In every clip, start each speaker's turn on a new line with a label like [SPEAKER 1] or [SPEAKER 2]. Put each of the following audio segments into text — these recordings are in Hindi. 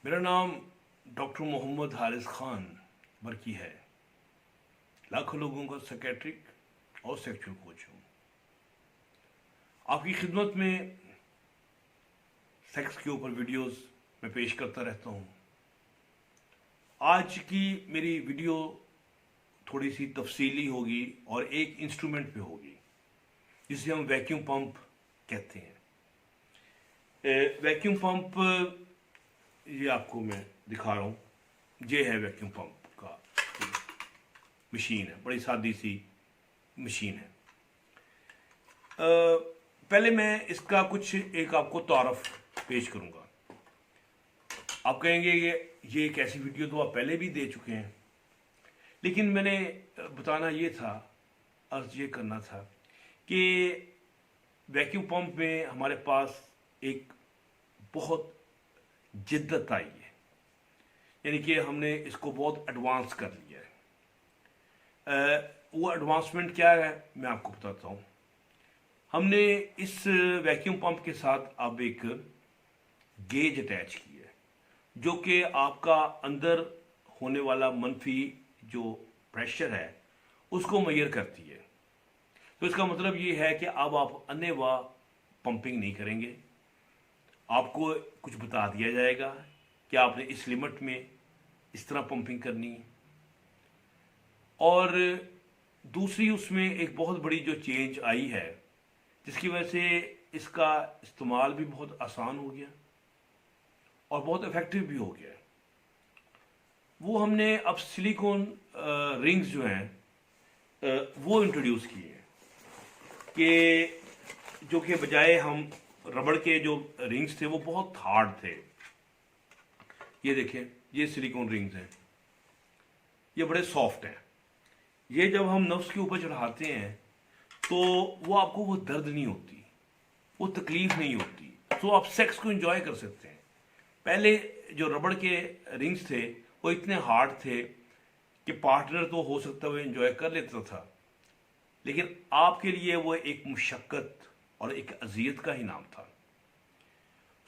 [SPEAKER 1] मेरा नाम डॉक्टर मोहम्मद हारिस खान बरकी है। लाखों लोगों का साइकेट्रिक और सेक्सुअल कोच हूँ। आपकी खिदमत में सेक्स के ऊपर वीडियोस मैं पेश करता रहता हूँ। आज की मेरी वीडियो थोड़ी सी तफसीली होगी और एक इंस्ट्रूमेंट पे होगी जिसे हम वैक्यूम पंप कहते हैं। वैक्यूम पंप ये आपको मैं दिखा रहा हूँ। ये है वैक्यूम पंप का मशीन है, बड़ी सादी सी मशीन है। पहले मैं इसका कुछ एक आपको तारफ पेश करूंगा। आप कहेंगे ये एक ऐसी वीडियो तो आप पहले भी दे चुके हैं, लेकिन मैंने बताना ये था, अर्ज ये करना था कि वैक्यूम पंप में हमारे पास एक बहुत जिद्दत आई है, यानी कि हमने इसको बहुत एडवांस कर लिया है। वो एडवांसमेंट क्या है मैं आपको बताता हूँ। हमने इस वैक्यूम पंप के साथ अब एक गेज अटैच की है जो कि आपका अंदर होने वाला मनफी जो प्रेशर है उसको मेजर करती है। तो इसका मतलब ये है कि अब आप अन्नेवा पंपिंग नहीं करेंगे। आपको कुछ बता दिया जाएगा कि आपने इस लिमिट में इस तरह पंपिंग करनी है। और दूसरी उसमें एक बहुत बड़ी जो चेंज आई है जिसकी वजह से इसका इस्तेमाल भी बहुत आसान हो गया और बहुत इफेक्टिव भी हो गया। वो हमने अब सिलिकॉन रिंग्स जो हैं वो इंट्रोड्यूस किए हैं कि जो कि बजाय हम रबड़ के जो रिंग्स थे वो बहुत हार्ड थे। ये देखें, ये सिलिकॉन रिंग्स हैं, ये बड़े सॉफ्ट हैं। ये जब हम नफ्स के ऊपर चढ़ाते हैं तो वो आपको वो दर्द नहीं होती, वो तकलीफ नहीं होती, तो आप सेक्स को एंजॉय कर सकते हैं। पहले जो रबड़ के रिंग्स थे वो इतने हार्ड थे कि पार्टनर तो हो सकता है वो एंजॉय कर लेता था, लेकिन आपके लिए वो एक मुशक्कत और एक अजियत का ही नाम था।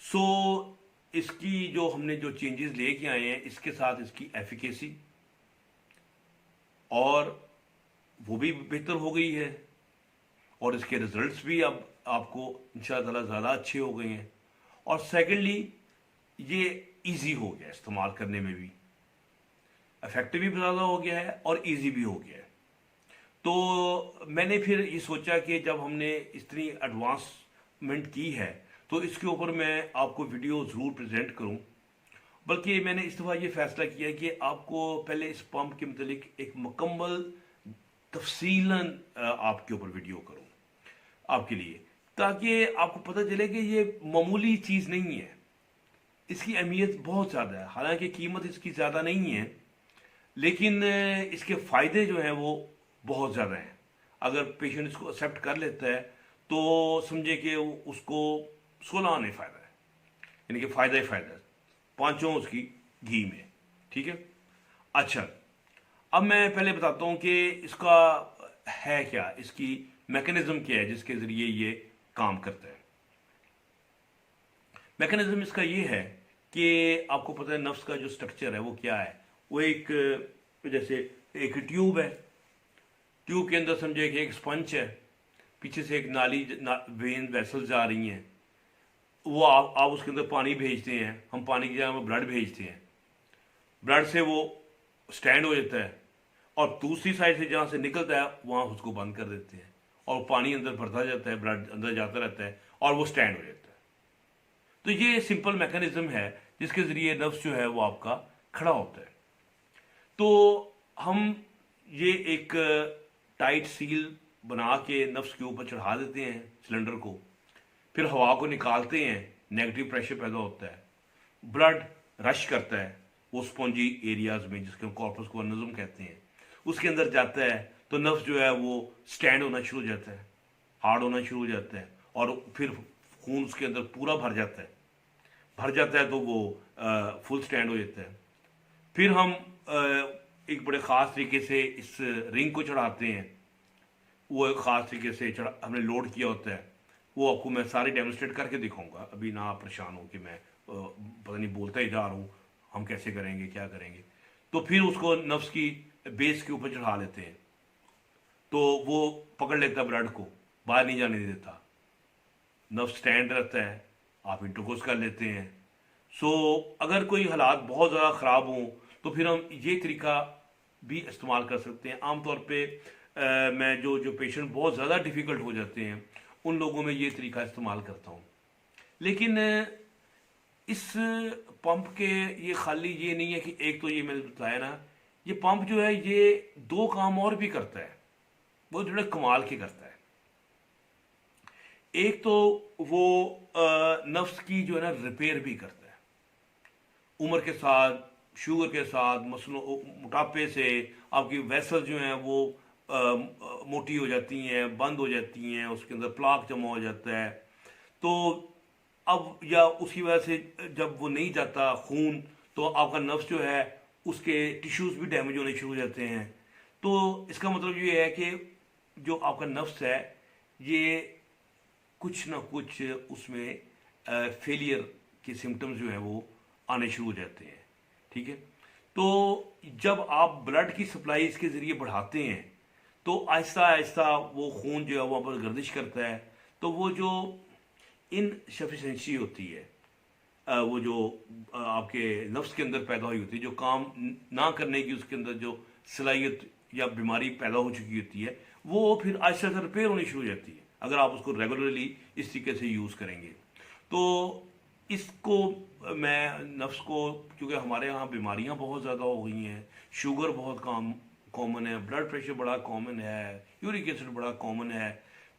[SPEAKER 1] सो इसकी जो हमने जो चेंजेस लेके आए हैं, इसके साथ इसकी एफिकेसी और वो भी बेहतर हो गई है और इसके रिजल्ट्स भी अब आपको इंशाअल्लाह ज़्यादा अच्छे हो गए हैं। और सेकेंडली ये इजी हो गया इस्तेमाल करने में भी, इफेक्टिव भी ज़्यादा हो गया है और इजी भी हो गया है। तो मैंने फिर ये सोचा कि जब हमने इतनी एडवांसमेंट की है तो इसके ऊपर मैं आपको वीडियो ज़रूर प्रेजेंट करूं। बल्कि मैंने इस दफ़ा ये फैसला किया कि आपको पहले इस पंप के मतलब एक मुकम्मल तफसीलन आपके ऊपर वीडियो करूं आपके लिए, ताकि आपको पता चले कि ये मामूली चीज़ नहीं है, इसकी अहमियत बहुत ज़्यादा है। हालांकि कीमत इसकी ज़्यादा नहीं है, लेकिन इसके फ़ायदे जो हैं वो बहुत ज़्यादा हैं। अगर पेशेंट इसको एक्सेप्ट कर लेता है तो समझे कि उसको 16 आने फ़ायदा है, यानी कि फ़ायदा ही फ़ायदा है, पाँचों उसकी घी में। ठीक है, अच्छा अब मैं पहले बताता हूँ कि इसका है क्या, इसकी मैकेनिज्म क्या है जिसके ज़रिए ये काम करता है। मैकेनिज्म इसका ये है कि आपको पता है नफ्स का जो स्ट्रक्चर है वो क्या है। वो एक जैसे एक ट्यूब है, ट्यूब के अंदर समझे कि एक स्पंज है, पीछे से एक नाली वेन वेसल्स जा रही हैं, वो आप उसके अंदर पानी भेजते हैं, हम पानी की जगह में ब्लड भेजते हैं, ब्लड से वो स्टैंड हो जाता है और दूसरी साइड से जहाँ से निकलता है वहाँ उसको बंद कर देते हैं और पानी अंदर भरता जाता है, ब्लड अंदर जाता रहता है और वो स्टैंड हो जाता है। तो ये सिंपल मैकेनिज्म है जिसके ज़रिए नफ्स जो है वो आपका खड़ा होता है। तो हम ये एक टाइट सील बना के नफ्स के ऊपर चढ़ा देते हैं सिलेंडर को, फिर हवा को निकालते हैं, नेगेटिव प्रेशर पैदा होता है, ब्लड रश करता है वो स्पॉन्जी एरियाज में जिसके हम कॉर्पस को नज़म कहते हैं, उसके अंदर जाता है तो नफ्स जो है वो स्टैंड होना शुरू हो जाता है, हार्ड होना शुरू हो जाता है और फिर खून उसके अंदर पूरा भर जाता है तो वो फुल स्टैंड हो जाता है। फिर हम एक बड़े ख़ास तरीके से इस रिंग को चढ़ाते हैं, वो एक ख़ास तरीके से हमने लोड किया होता है। वो आपको मैं सारे डेमोन्स्ट्रेट करके दिखाऊंगा, अभी ना आप परेशान हो कि मैं पता नहीं बोलता ही जा रहा हूँ हम कैसे करेंगे, क्या करेंगे। तो फिर उसको नफ्स की बेस के ऊपर चढ़ा लेते हैं, तो वो पकड़ लेता है ब्लड को, बाहर नहीं जाने देता, नर्व स्टैंड रहता है, आप इंटरकोर्स कर लेते हैं। सो अगर कोई हालात बहुत ज़्यादा ख़राब हों तो फिर हम ये तरीका भी इस्तेमाल कर सकते हैं। आमतौर पे मैं जो पेशेंट बहुत ज़्यादा डिफ़िकल्ट हो जाते हैं उन लोगों में ये तरीका इस्तेमाल करता हूँ। लेकिन इस पंप के ये खाली ये नहीं है कि एक तो ये मैंने बताया ना, ये पंप जो है ये दो काम और भी करता है, वो थोड़ा कमाल के करता है। एक तो वो नफ्स की जो है ना रिपेयर भी करता है। उम्र के साथ, शुगर के साथ, मसलों, मोटापे से आपकी वेसल जो हैं वो मोटी हो जाती हैं, बंद हो जाती हैं, उसके अंदर प्लाक जमा हो जाता है। तो अब या उसकी वजह से जब वो नहीं जाता खून, तो आपका नफ्स जो है उसके टिश्यूज भी डैमेज होने शुरू हो जाते हैं। तो इसका मतलब ये है कि जो आपका नफ्स है ये कुछ ना कुछ उसमें फेलियर के सिम्टम्स जो हैं वो आने शुरू हो जाते हैं। ठीक है, तो जब आप ब्लड की सप्लाई इसके ज़रिए बढ़ाते हैं तो आहिस्ता आहिस्ता वो खून जो है वहाँ पर गर्दिश करता है। तो वो जो इनसफिशेंसी होती है, वो जो आपके नफ्स के अंदर पैदा हुई होती है, जो काम ना करने की उसके अंदर जो सलाहियत या बीमारी पैदा हो चुकी होती है, वो फिर आहिस्ता आहिस्ता रिपेयर होनी शुरू हो जाती है अगर आप उसको रेगुलरली इस तरीके से यूज़ करेंगे। तो इसको मैं नफ्स को, क्योंकि हमारे यहाँ बीमारियाँ बहुत ज़्यादा हो गई हैं, शुगर बहुत कॉमन है, ब्लड प्रेशर बड़ा कॉमन है, यूरिक एसिड बड़ा कॉमन है।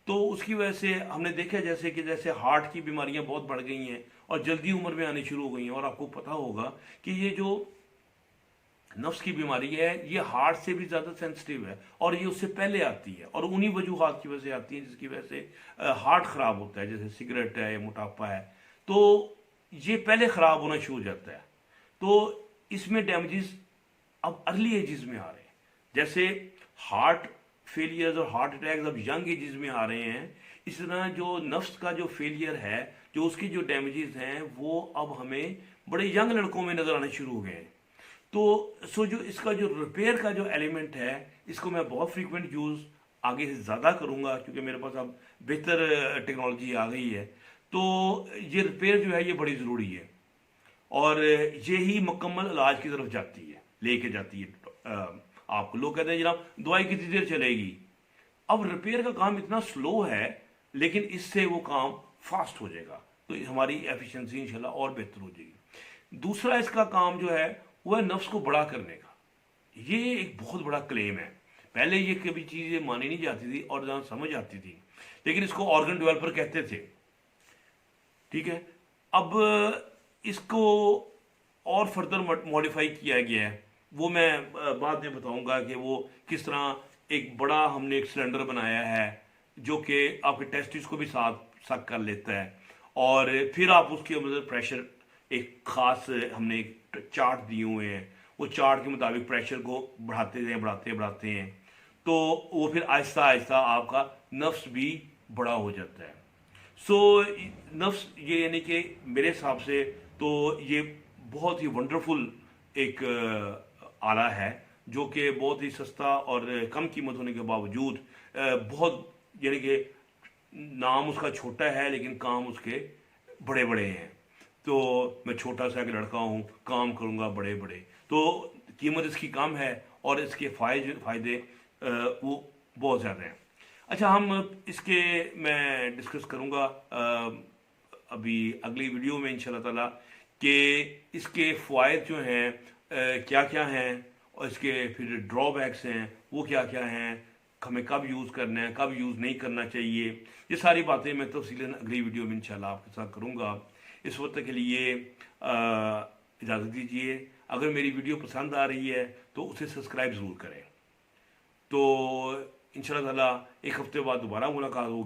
[SPEAKER 1] तो उसकी वजह से हमने देखा जैसे हार्ट की बीमारियां बहुत बढ़ गई हैं और जल्दी उम्र में आनी शुरू हो गई हैं। और आपको पता होगा कि ये जो नफ्स की बीमारी है ये हार्ट से भी ज़्यादा सेंसिटिव है और ये उससे पहले आती है और उन्हीं वजूहात की वजह से आती है जिसकी वजह से हार्ट ख़राब होता है, जैसे सिगरेट है या मोटापा है। तो ये पहले ख़राब होना शुरू हो जाता है। तो इसमें डैमेजेस अब अर्ली एजेस में आ रहे हैं, जैसे हार्ट फेलियर्स और हार्ट अटैक्स अब यंग एजेस में आ रहे हैं। इस तरह जो नफ्स का जो फेलियर है, जो उसकी जो डैमेजेस हैं, वो अब हमें बड़े यंग लड़कों में नजर आने शुरू हो गए हैं। तो जो इसका जो रिपेयर का जो एलिमेंट है, इसको मैं बहुत फ्रीक्वेंट यूज़ आगे से ज़्यादा करूँगा क्योंकि मेरे पास अब बेहतर टेक्नोलॉजी आ गई है। तो ये रिपेयर जो है ये बड़ी ज़रूरी है और ये ही मुकम्मल इलाज की तरफ जाती है, लेके जाती है। आपको लोग कहते हैं जनाब दवाई कितनी देर चलेगी। अब रिपेयर का काम इतना स्लो है लेकिन इससे वो काम फास्ट हो जाएगा, तो हमारी एफिशिएंसी इंशाल्लाह और बेहतर हो जाएगी। दूसरा इसका काम जो है वो है नफ्स को बड़ा करने का। ये एक बहुत बड़ा क्लेम है। पहले ये कभी चीज़ें मानी नहीं जाती थी और जहाँ समझ आती थी, लेकिन इसको ऑर्गन डेवलपर कहते थे। ठीक है, अब इसको और फर्दर मॉडिफाई किया गया है, वो मैं बाद में बताऊंगा कि वो किस तरह एक बड़ा हमने एक सिलेंडर बनाया है जो कि आपके टेस्टिस को भी साथ सक कर लेता है और फिर आप उसके अंदर प्रेशर एक ख़ास हमने एक चार्ट दिए हुए हैं, वो चार्ट के मुताबिक प्रेशर को बढ़ाते हैं बढ़ाते हैं तो वो फिर आहिस्ता आहिस्ता आपका नफ्स भी बड़ा हो जाता है। सो नफ्स ये यानी कि मेरे हिसाब से तो ये बहुत ही वंडरफुल एक आला है जो कि बहुत ही सस्ता और कम कीमत होने के बावजूद बहुत यानी कि नाम उसका छोटा है लेकिन काम उसके बड़े बड़े हैं। तो मैं छोटा सा एक लड़का हूँ, काम करूँगा बड़े बड़े, तो कीमत इसकी कम है और इसके फ़ायदे वो बहुत ज़्यादा हैं। अच्छा, हम इसके मैं डिस्कस करूँगा अभी अगली वीडियो में इंशाल्लाह ताला कि इसके फ़वाइद जो हैं क्या क्या हैं और इसके फिर ड्रॉबैक्स हैं वो क्या क्या हैं, हमें कब यूज़ करना है, कब यूज़ नहीं करना चाहिए। ये सारी बातें मैं तफसीलन अगली वीडियो में इंशाल्लाह आपके साथ करूँगा। इस वक्त के लिए इजाज़त दीजिए। अगर मेरी वीडियो पसंद आ रही है तो उसे सब्सक्राइब ज़रूर करें। तो इंशाल्लाह ताला एक हफ्ते बाद दोबारा मुलाकात होगी।